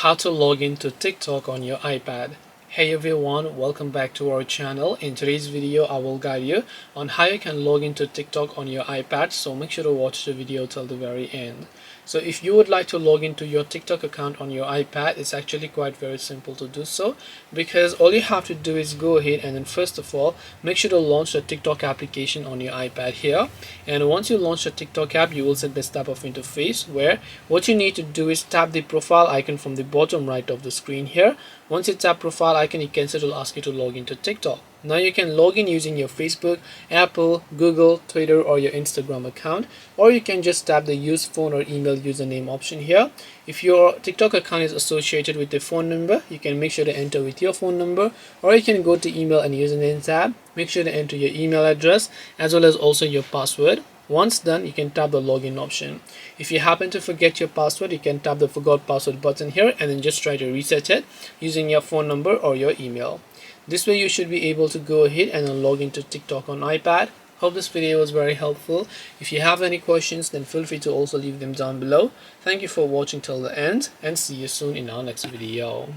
How to log into TikTok on your iPad. Hey everyone, welcome back to our channel. In today's video I will guide you on how you can log into TikTok on your iPad, so make sure to watch the video till the very end. So if you would like to log into your TikTok account on your iPad, it's actually quite very simple to do so, because all you have to do is go ahead and then first of all make sure to launch the TikTok application on your iPad here. And once you launch the TikTok app, you will see this type of interface where what you need to do is tap the profile icon from the bottom right of the screen here. Once you tap profile icon, you can see it will ask you to log into TikTok. Now you can log in using your Facebook, Apple, Google, Twitter or your Instagram account, or you can just tap the use phone or email username option here. If your TikTok account is associated with a phone number, you can make sure to enter with your phone number, or you can go to email and username tab. Make sure to enter your email address as well as also your password. Once done, you can tap the login option. If you happen to forget your password, you can tap the forgot password button here and then just try to reset it using your phone number or your email. This way you should be able to go ahead and log into TikTok on iPad. Hope this video was very helpful. If you have any questions, then feel free to also leave them down below. Thank you for watching till the end and see you soon in our next video.